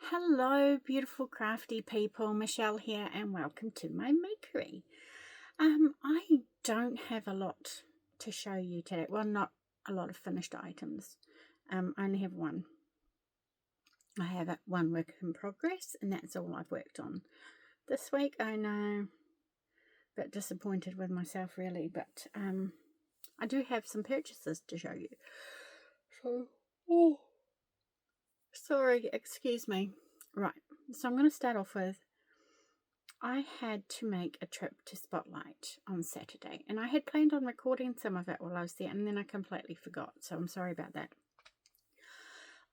Hello, beautiful crafty people. Michelle here, and welcome to my makery. I don't have a lot to show you today. Well, not a lot of finished items. I only have one. I have one work in progress, and that's all I've worked on this week. I know, a bit disappointed with myself, really, but I do have some purchases to show you. So, sorry, excuse me. Right, so I'm going to start off with, I had to make a trip to Spotlight on Saturday, and I had planned on recording some of it while I was there, and then I completely forgot, so I'm sorry about that.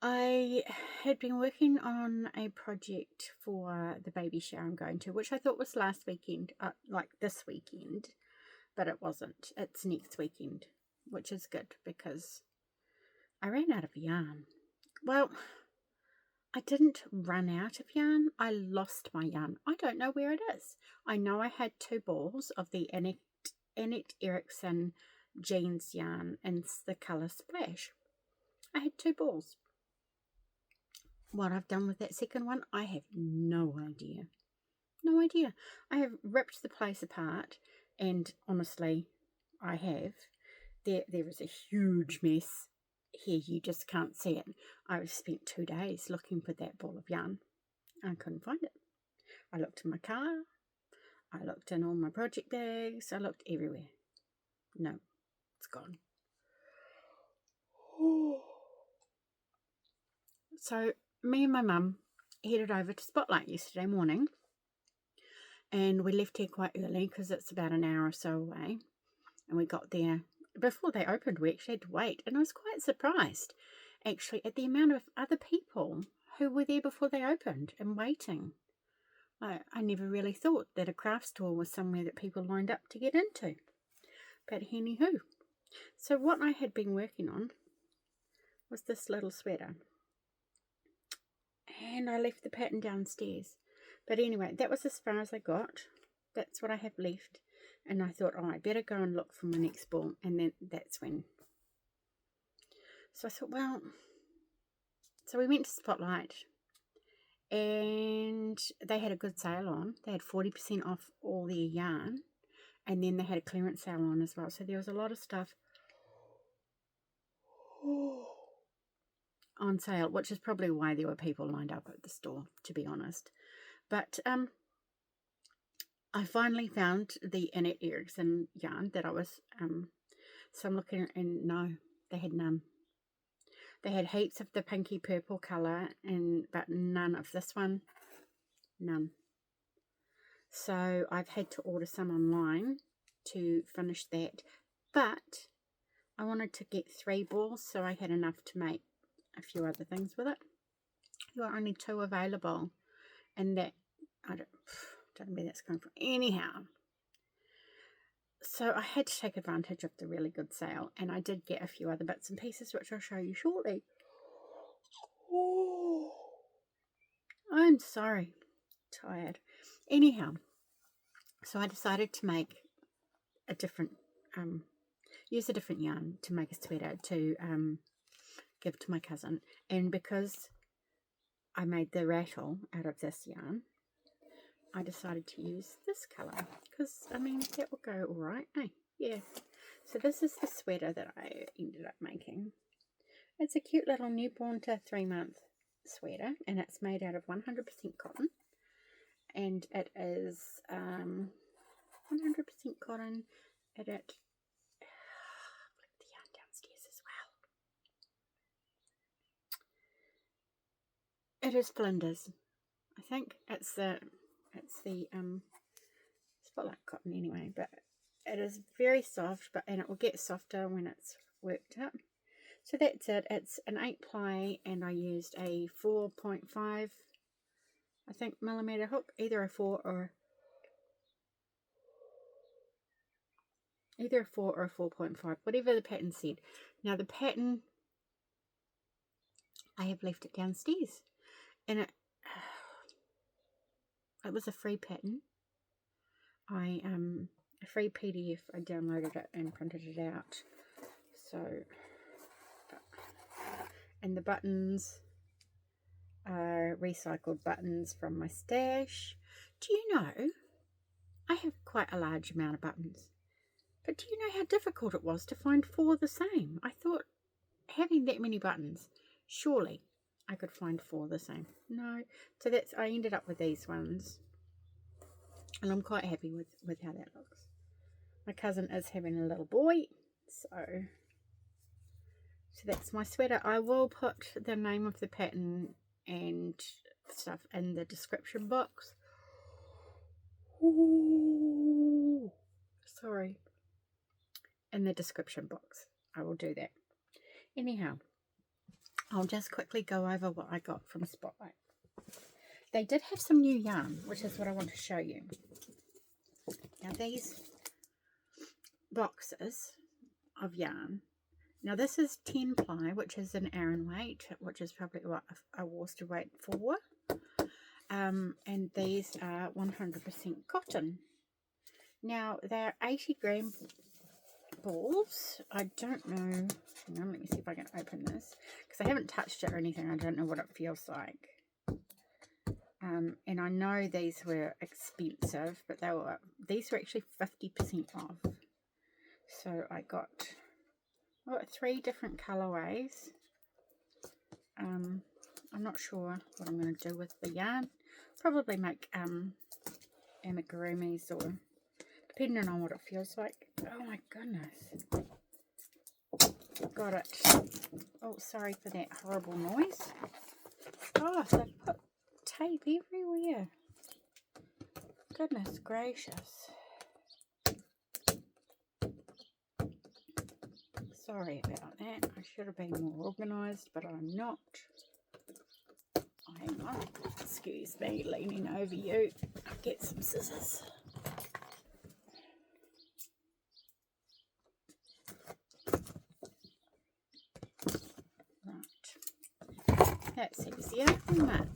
I had been working on a project for the baby shower I'm going to, which I thought was last weekend, like this weekend, but it wasn't. It's next weekend, which is good because I ran out of yarn. Well, I didn't run out of yarn. I lost my yarn. I don't know where it is. I know I had 2 balls of the Annette Erickson jeans yarn in the colour Splash. I had 2 balls. What I've done with that second one, I have no idea. No idea. I have ripped the place apart, and honestly, I have. There is a huge mess here. You just can't see it. I've spent 2 days looking for that ball of yarn. I couldn't find it. I looked in my car. I looked in all my project bags. I looked everywhere. No, it's gone. So me and my mum headed over to Spotlight yesterday morning, and we left here quite early because it's about an hour or so away, and we got there before they opened. We actually had to wait, and I was quite surprised actually at the amount of other people who were there before they opened and waiting. I never really thought that a craft store was somewhere that people lined up to get into. But anywho, so what I had been working on was this little sweater. And I left the pattern downstairs. But anyway, that was as far as I got. That's what I have left. And I thought, I better go and look for my next ball. And then that's when. So I thought, well, so we went to Spotlight. And they had a good sale on. They had 40% off all their yarn. And then they had a clearance sale on as well. So there was a lot of stuff on sale, which is probably why there were people lined up at the store, to be honest. But I finally found the Annette Erickson yarn that I was, so I'm looking, and no, they had none. They had heaps of the pinky purple colour, but none of this one. None. So I've had to order some online to finish that. But I wanted to get 3 balls, so I had enough to make a few other things with it. There were only 2 available, and that, I don't know where that's coming from. Anyhow, so I had to take advantage of the really good sale, and I did get a few other bits and pieces, which I'll show you shortly. Oh, I'm sorry, tired. Anyhow, so I decided to make a different, use a different yarn to make a sweater to give to my cousin. And because I made the rattle out of this yarn, I decided to use this colour because, I mean, that will go all right, eh? Yeah. So this is the sweater that I ended up making. It's a cute little newborn to 3-month sweater, and it's made out of 100% cotton. And it is 100% cotton. And it, I'll flip the yarn downstairs as well. It is Flinders. I think it's the Spotlight cotton anyway, but it is very soft, and it will get softer when it's worked up. So that's it. It's an 8-ply, and I used a 4.5, I think, millimeter hook, either a 4 or a 4.5, whatever the pattern said. Now the pattern, I have left it downstairs, and it was a free pattern. A free PDF. I downloaded it and printed it out. So, and the buttons, are recycled buttons from my stash. Do you know, I have quite a large amount of buttons. But do you know how difficult it was to find 4 the same? I thought having that many buttons, surely I could find 4 the same. No. So I ended up with these ones. And I'm quite happy with how that looks. My cousin is having a little boy. So that's my sweater. I will put the name of the pattern and stuff in the description box. Ooh, sorry. In the description box. I will do that. Anyhow, I'll just quickly go over what I got from Spotlight. They did have some new yarn, which is what I want to show you. Now these boxes of yarn. Now this is 10 ply, which is an Aran weight, which is probably what a worsted weight 4. And these are 100% cotton. Now they're 80 gram balls. I don't know. Hang on, let me see if I can open this, because I haven't touched it or anything. I don't know what it feels like. And I know these were expensive, but these were actually 50% off. So I got 3 different colorways. I'm not sure what I'm going to do with the yarn. Probably make amigurumis, or depending on what it feels like. Oh my goodness. Got it. Oh, sorry for that horrible noise. Oh, they put tape everywhere. Goodness gracious. Sorry about that. I should have been more organised, but I'm not. Hang on. Excuse me, leaning over you. I'll get some scissors. Right. That's easier, isn't it?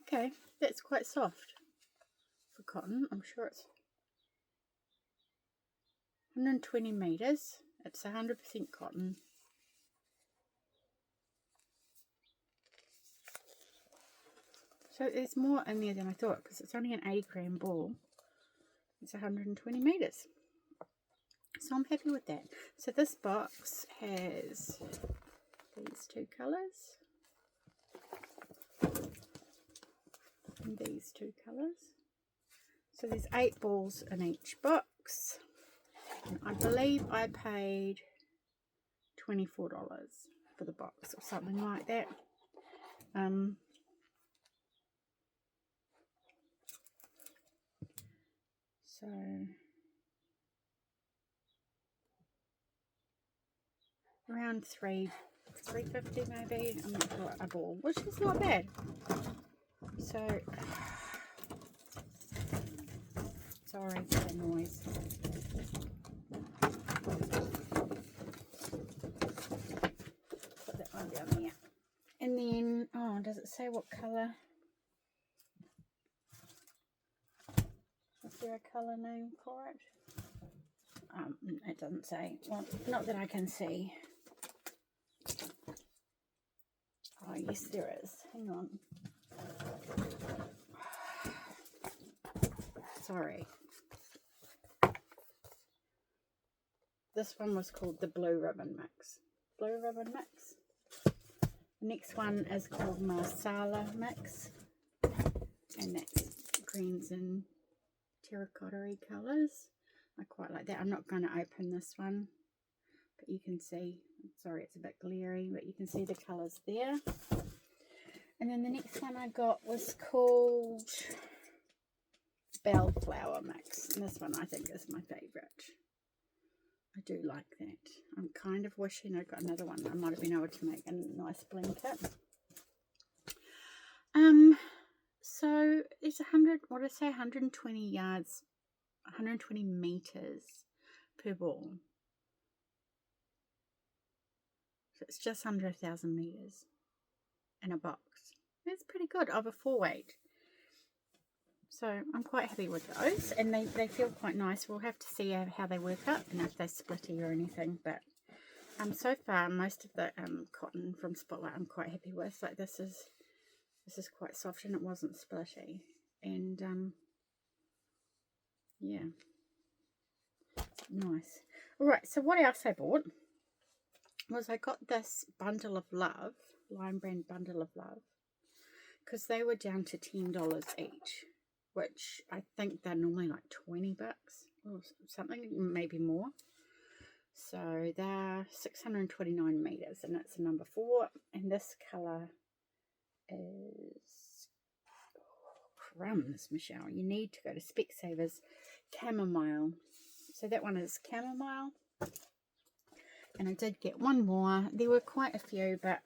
Okay, that's quite soft for cotton. I'm sure it's 120 meters. It's 100% cotton. So there's more in there than I thought, because it's only an 80 gram ball. It's 120 meters. So I'm happy with that. So this box has these 2 colors. And these 2 colors. So there's 8 balls in each box. And I believe I paid $24 for the box or something like that. So around $3.50 maybe. I'm not sure, a ball, which is not bad. So sorry for the noise. Put that one down there. And then, oh, does it say what colour? Is there a colour name for it? It doesn't say. Well, not that I can see. Oh, yes, there is. Hang on. Sorry. This one was called the Blue Ribbon Mix. Blue Ribbon Mix. The next one is called Marsala Mix. And that's greens and terracotta-y colours. I quite like that. I'm not going to open this one, but you can see, sorry it's a bit glary, but you can see the colours there. And then the next one I got was called Bellflower Mix, and this one I think is my favourite. I do like that. I'm kind of wishing I got another one. I might have been able to make a nice blanket. So it's 120 yards, 120 meters per ball. So it's just under 1,000 meters in a box. That's pretty good of a 4-weight. So I'm quite happy with those, and they feel quite nice. We'll have to see how they work out and if they're splitty or anything, but So far, most of the cotton from Spotlight I'm quite happy with. Like this is quite soft and it wasn't splitty. And yeah, nice. Alright, so what else I bought was I got this Bundle of Love, Lion Brand Bundle of Love, because they were down to $10 each, which I think they're normally like 20 bucks or something, maybe more. So they're 629 meters and it's a number 4, and this color is crumbs, Michelle. You need to go to Specsavers Chamomile. So that one is Chamomile. And I did get one more. There were quite a few, but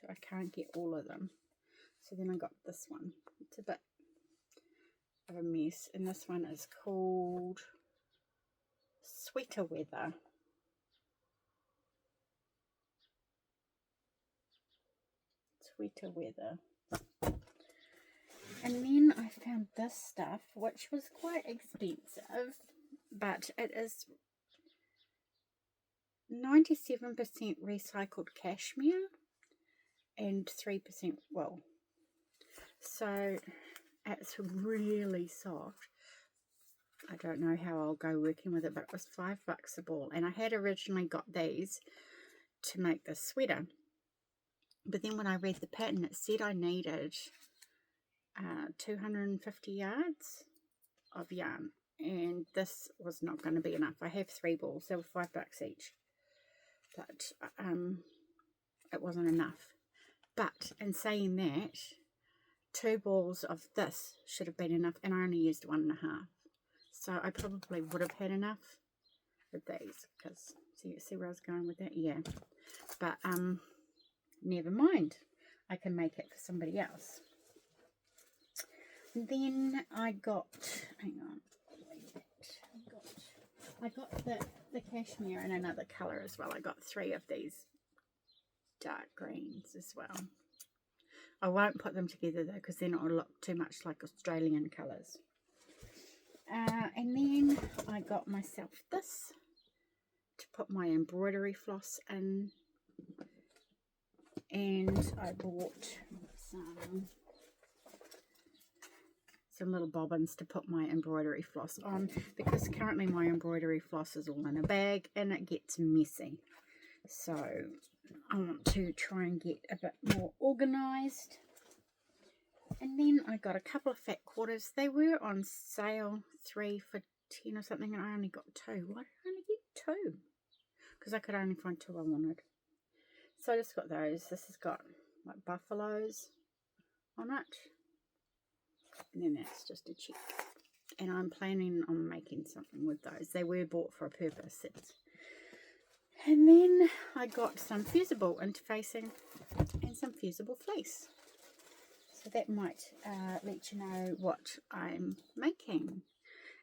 I can't get all of them. So then I got this one. It's a bit of a mess. And this one is called Sweater Weather. Sweater Weather. And then I found this stuff, which was quite expensive, but it is 97% recycled cashmere and 3% wool. So it's really soft. I don't know how I'll go working with it, but it was $5 a ball. And I had originally got these to make this sweater. But then when I read the pattern, it said I needed 250 yards of yarn. And this was not going to be enough. I have 3 balls. They were $5 each. But it wasn't enough. But in saying that, 2 balls of this should have been enough, and I only used 1.5. So I probably would have had enough with these, because see where I was going with that? Yeah. But never mind. I can make it for somebody else. And then I got, hang on, I got the cashmere in another colour as well. I got 3 of these dark greens as well. I won't put them together though, because then it will look too much like Australian colours. And then I got myself this to put my embroidery floss in. And I bought some little bobbins to put my embroidery floss on, because currently my embroidery floss is all in a bag and it gets messy. So I want to try and get a bit more organised. And then I got a couple of fat quarters. They were on sale, 3 for 10 or something, and I only got 2. Why did I only get 2? Because I could only find 2 I wanted. So I just got those. This has got like buffaloes on it. And then that's just a check. And I'm planning on making something with those. They were bought for a purpose. And then I got some fusible interfacing and some fusible fleece. So that might let you know what I'm making.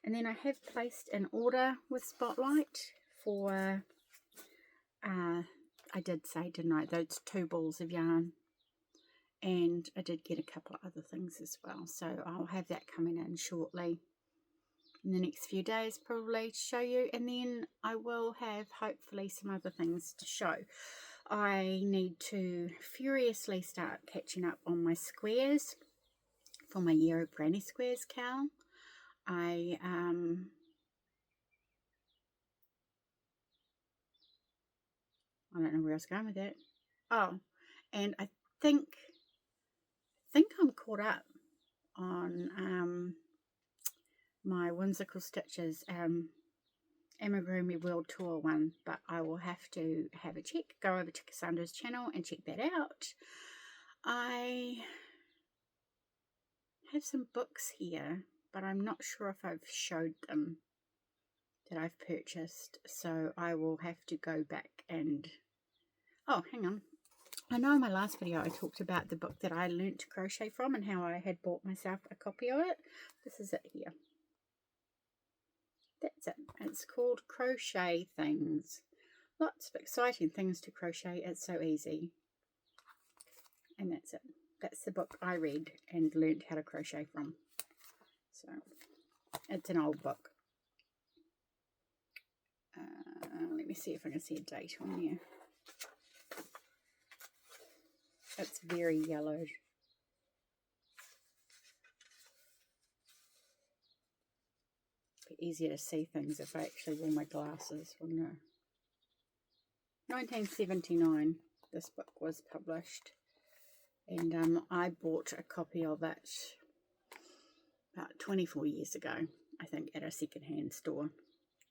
And then I have placed an order with Spotlight for, I did say, didn't I, those 2 balls of yarn. And I did get a couple of other things as well. So I'll have that coming in shortly, in the next few days probably, to show you. And then I will have hopefully some other things to show. I need to furiously start catching up on my squares for my Year of Granny Squares cowl. I don't know where I was going with that. Oh, and I think I'm caught up on my Whimsical Stitches Amigurumi World Tour one, but I will have to have a check, go over to Cassandra's channel and check that out. I have some books here, but I'm not sure if I've showed them that I've purchased, so I will have to go back and, oh, hang on. I know in my last video I talked about the book that I learnt to crochet from and how I had bought myself a copy of it. This is it here. That's it. It's called Crochet Things. Lots of exciting things to crochet. It's so easy. And that's it. That's the book I read and learnt how to crochet from. So, it's an old book. Let me see if I can see a date on there. It's very yellowed. Be easier to see things if I actually wore my glasses, wouldn't it? 1979 this book was published, and I bought a copy of it about 24 years ago, I think, at a second-hand store,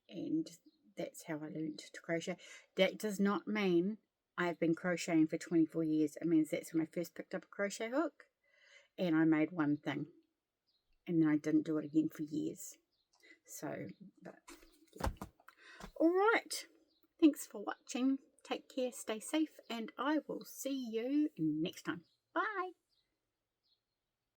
and that's how I learned to crochet. That does not mean I've been crocheting for 24 years. It means that's when I first picked up a crochet hook and I made one thing, and then I didn't do it again for years. So, but yeah. All right, thanks for watching. Take care, stay safe, and I will see you next time. Bye.